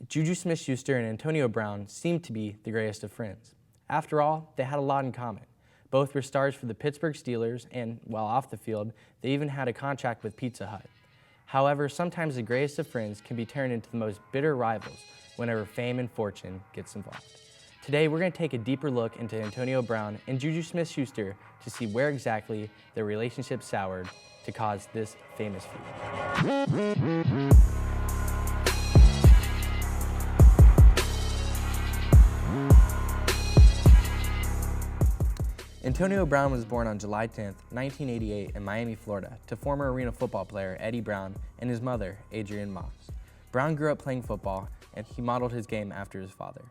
JuJu Smith-Schuster and Antonio Brown seemed to be the greatest of friends. After all, they had a lot in common. Both were stars for the Pittsburgh Steelers, and while off the field, they even had a contract with Pizza Hut. However, sometimes the greatest of friends can be turned into the most bitter rivals whenever fame and fortune gets involved. Today, we're going to take a deeper look into Antonio Brown and JuJu Smith-Schuster to see where exactly their relationship soured to cause this famous feud. Antonio Brown was born on July 10, 1988 in Miami, Florida, to former arena football player Eddie Brown and his mother, Adrienne Moss. Brown grew up playing football, and he modeled his game after his father.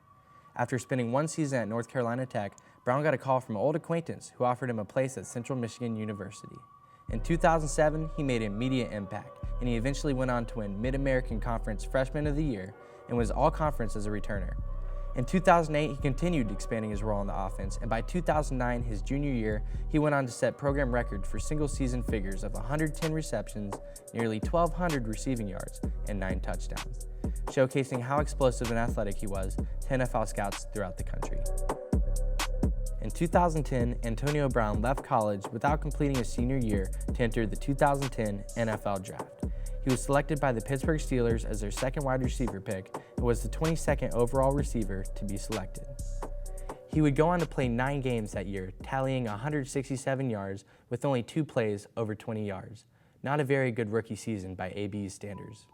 After spending one season at North Carolina Tech, Brown got a call from an old acquaintance who offered him a place at Central Michigan University. In 2007, he made an immediate impact, and he eventually went on to win Mid-American Conference Freshman of the Year and was All-Conference as a returner. In 2008, he continued expanding his role on the offense, and by 2009, his junior year, he went on to set program record for single-season figures of 110 receptions, nearly 1,200 receiving yards, and 9 touchdowns, showcasing how explosive and athletic he was to NFL scouts throughout the country. In 2010, Antonio Brown left college without completing his senior year to enter the 2010 NFL Draft. He was selected by the Pittsburgh Steelers as their second wide receiver pick and was the 22nd overall receiver to be selected. He would go on to play 9 games that year, tallying 167 yards with only 2 plays over 20 yards. Not a very good rookie season by AB's standards.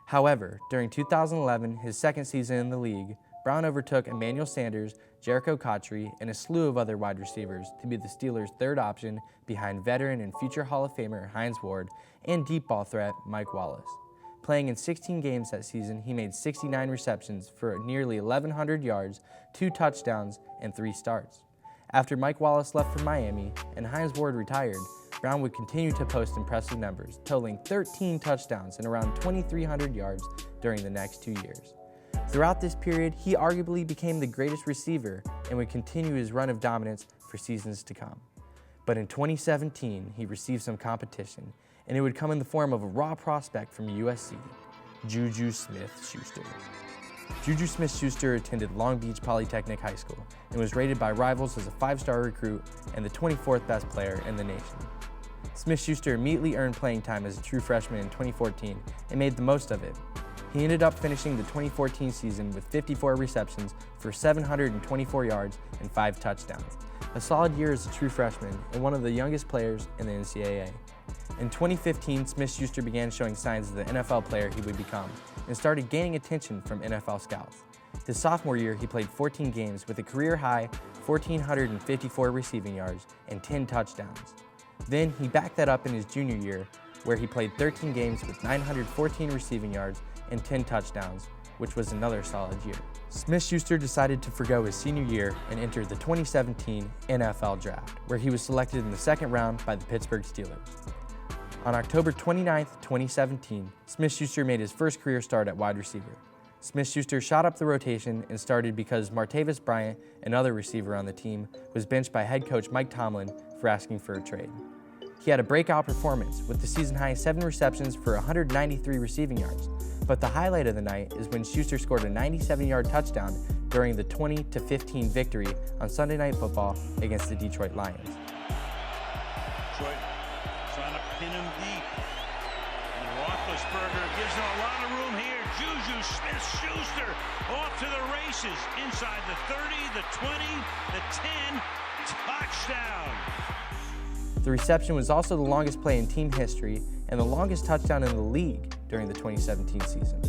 However, during 2011, his second season in the league, Brown overtook Emmanuel Sanders, Jericho Cotchery, and a slew of other wide receivers to be the Steelers' third option behind veteran and future Hall of Famer Hines Ward and deep ball threat Mike Wallace. Playing in 16 games that season, he made 69 receptions for nearly 1,100 yards, 2 touchdowns, and 3 starts. After Mike Wallace left for Miami and Hines Ward retired, Brown would continue to post impressive numbers, totaling 13 touchdowns and around 2,300 yards during the next 2 years. Throughout this period, he arguably became the greatest receiver and would continue his run of dominance for seasons to come. But in 2017, he received some competition, and it would come in the form of a raw prospect from USC, JuJu Smith-Schuster. JuJu Smith-Schuster attended Long Beach Polytechnic High School and was rated by rivals as a 5-star recruit and the 24th best player in the nation. Smith-Schuster immediately earned playing time as a true freshman in 2014 and made the most of it. He ended up finishing the 2014 season with 54 receptions for 724 yards and 5 touchdowns. A solid year as a true freshman and one of the youngest players in the NCAA. In 2015, Smith-Schuster began showing signs of the NFL player he would become and started gaining attention from NFL scouts. His sophomore year, he played 14 games with a career-high 1,454 receiving yards and 10 touchdowns. Then he backed that up in his junior year, where he played 13 games with 914 receiving yards and 10 touchdowns, which was another solid year. Smith-Schuster decided to forgo his senior year and enter the 2017 NFL Draft, where he was selected in the second round by the Pittsburgh Steelers. On October 29, 2017, Smith-Schuster made his first career start at wide receiver. Smith-Schuster shot up the rotation and started because Martavis Bryant, another receiver on the team, was benched by head coach Mike Tomlin for asking for a trade. He had a breakout performance with the season-high 7 receptions for 193 receiving yards. But the highlight of the night is when Schuster scored a 97-yard touchdown during the 20-15 victory on Sunday Night Football against the Detroit Lions. Detroit trying to pin him deep. And Roethlisberger gives him a lot of room here. JuJu Smith-Schuster off to the races. Inside the 30, the 20, the 10, touchdown. The reception was also the longest play in team history and the longest touchdown in the league during the 2017 season.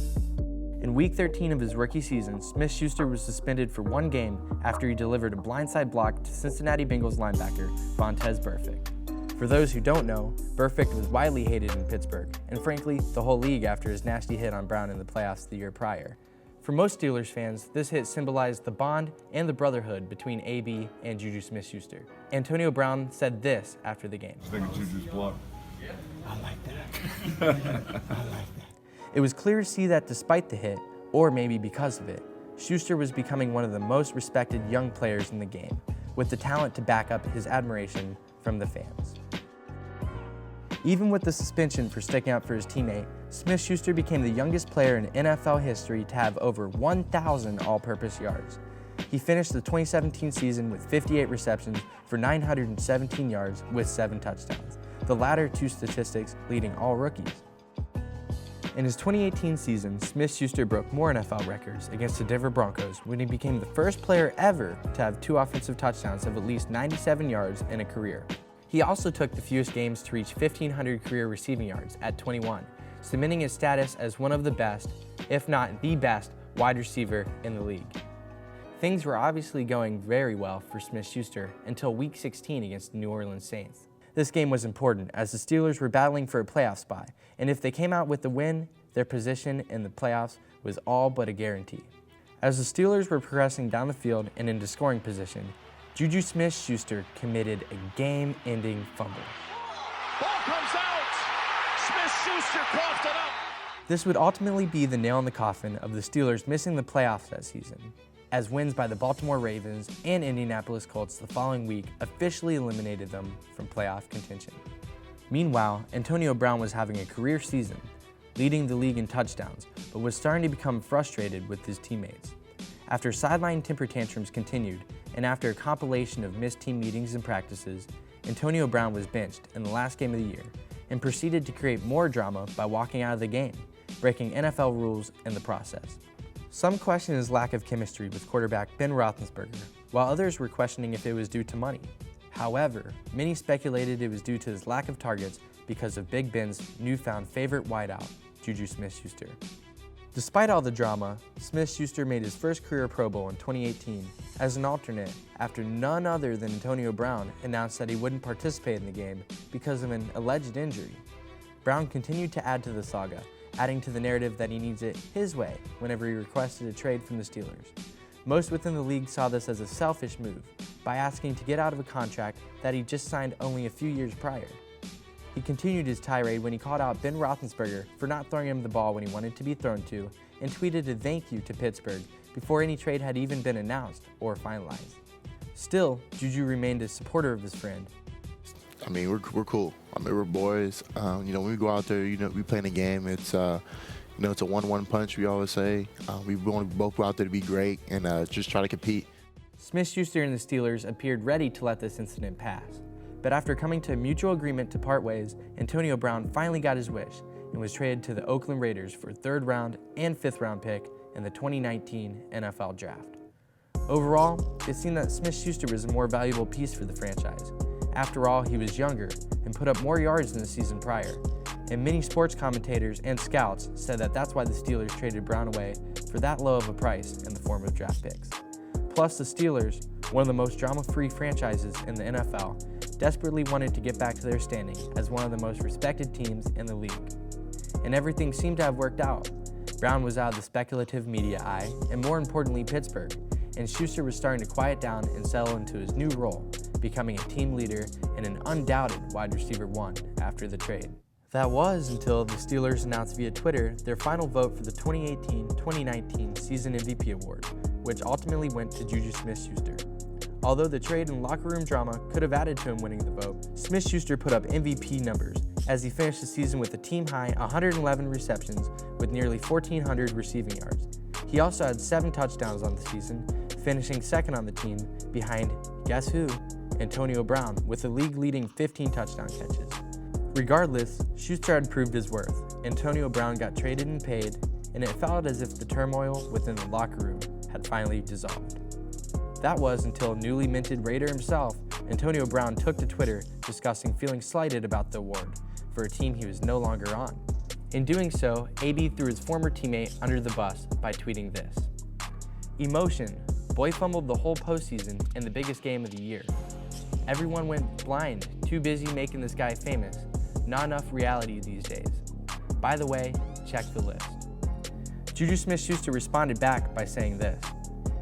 In Week 13 of his rookie season, Smith-Schuster was suspended for 1 game after he delivered a blindside block to Cincinnati Bengals linebacker Vontaze Burfict. For those who don't know, Burfict was widely hated in Pittsburgh, and frankly, the whole league after his nasty hit on Brown in the playoffs the year prior. For most Steelers fans, this hit symbolized the bond and the brotherhood between AB and JuJu Smith-Schuster. Antonio Brown said this after the game. I think it's JuJu's block. I like that. I like that. It was clear to see that despite the hit, or maybe because of it, Schuster was becoming one of the most respected young players in the game, with the talent to back up his admiration from the fans. Even with the suspension for sticking up for his teammate, Smith-Schuster became the youngest player in NFL history to have over 1,000 all-purpose yards. He finished the 2017 season with 58 receptions for 917 yards with 7 touchdowns, the latter 2 statistics leading all rookies. In his 2018 season, Smith-Schuster broke more NFL records against the Denver Broncos when he became the first player ever to have 2 offensive touchdowns of at least 97 yards in a career. He also took the fewest games to reach 1,500 career receiving yards at 21, cementing his status as one of the best, if not the best, wide receiver in the league. Things were obviously going very well for Smith-Schuster until Week 16 against the New Orleans Saints. This game was important as the Steelers were battling for a playoff spot, and if they came out with the win, their position in the playoffs was all but a guarantee. As the Steelers were progressing down the field and into scoring position, JuJu Smith-Schuster committed a game-ending fumble. Ball comes out. Smith-Schuster coughed it up. This would ultimately be the nail in the coffin of the Steelers missing the playoffs that season, as wins by the Baltimore Ravens and Indianapolis Colts the following week officially eliminated them from playoff contention. Meanwhile, Antonio Brown was having a career season, leading the league in touchdowns, but was starting to become frustrated with his teammates. After sideline temper tantrums continued, and after a compilation of missed team meetings and practices, Antonio Brown was benched in the last game of the year and proceeded to create more drama by walking out of the game, breaking NFL rules in the process. Some questioned his lack of chemistry with quarterback Ben Roethlisberger, while others were questioning if it was due to money. However, many speculated it was due to his lack of targets because of Big Ben's newfound favorite wideout, JuJu Smith-Schuster. Despite all the drama, Smith-Schuster made his first career Pro Bowl in 2018 as an alternate after none other than Antonio Brown announced that he wouldn't participate in the game because of an alleged injury. Brown continued to add to the saga, adding to the narrative that he needs it his way whenever he requested a trade from the Steelers. Most within the league saw this as a selfish move by asking to get out of a contract that he just signed only a few years prior. He continued his tirade when he called out Ben Roethlisberger for not throwing him the ball when he wanted to be thrown to, and tweeted a thank you to Pittsburgh before any trade had even been announced or finalized. Still, JuJu remained a supporter of his friend. I mean, we're cool. I mean, we're boys. When we go out there, we play in a game. It's, it's a 1-1 punch, we always say. We want to both go out there to be great and just try to compete. Smith-Schuster and the Steelers appeared ready to let this incident pass. But after coming to a mutual agreement to part ways, Antonio Brown finally got his wish and was traded to the Oakland Raiders for a 3rd round and 5th round pick in the 2019 NFL Draft. Overall, it seemed that Smith-Schuster was a more valuable piece for the franchise. After all, he was younger and put up more yards than the season prior, and many sports commentators and scouts said that that's why the Steelers traded Brown away for that low of a price in the form of draft picks. Plus, the Steelers, one of the most drama-free franchises in the NFL, desperately wanted to get back to their standing as one of the most respected teams in the league. And everything seemed to have worked out. Brown was out of the speculative media eye, and more importantly, Pittsburgh, and Schuster was starting to quiet down and settle into his new role, becoming a team leader and an undoubted wide receiver 1 after the trade. That was until the Steelers announced via Twitter their final vote for the 2018-2019 Season MVP Award, which ultimately went to JuJu Smith-Schuster. Although the trade and locker room drama could have added to him winning the vote, Smith-Schuster put up MVP numbers as he finished the season with a team-high 111 receptions with nearly 1,400 receiving yards. He also had 7 touchdowns on the season, finishing second on the team behind, guess who? Antonio Brown, with a league-leading 15 touchdown catches. Regardless, Schuster had proved his worth. Antonio Brown got traded and paid, and it felt as if the turmoil within the locker room had finally dissolved. That was until newly minted Raider himself, Antonio Brown, took to Twitter discussing feeling slighted about the award for a team he was no longer on. In doing so, AB threw his former teammate under the bus by tweeting this: "Emotion. Boy fumbled the whole postseason in the biggest game of the year. Everyone went blind, too busy making this guy famous. Not enough reality these days. By the way, check the list." JuJu Smith-Schuster responded back by saying this: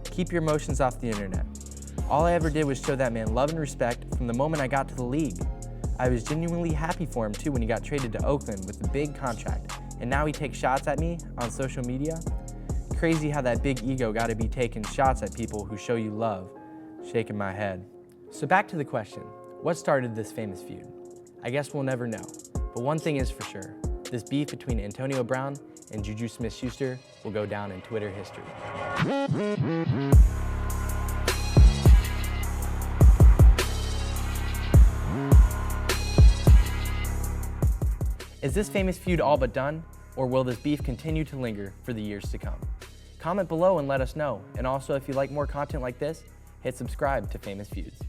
"Keep your emotions off the internet. All I ever did was show that man love and respect from the moment I got to the league. I was genuinely happy for him too when he got traded to Oakland with a big contract, and now he takes shots at me on social media. Crazy how that big ego gotta be taking shots at people who show you love." Shaking my head. So back to the question, what started this famous feud? I guess we'll never know, but one thing is for sure, This beef between Antonio Brown and JuJu Smith-Schuster will go down in Twitter history. Is this famous feud all but done, or will this beef continue to linger for the years to come? Comment below and let us know. And also, if you like more content like this, hit subscribe to Famous Feuds.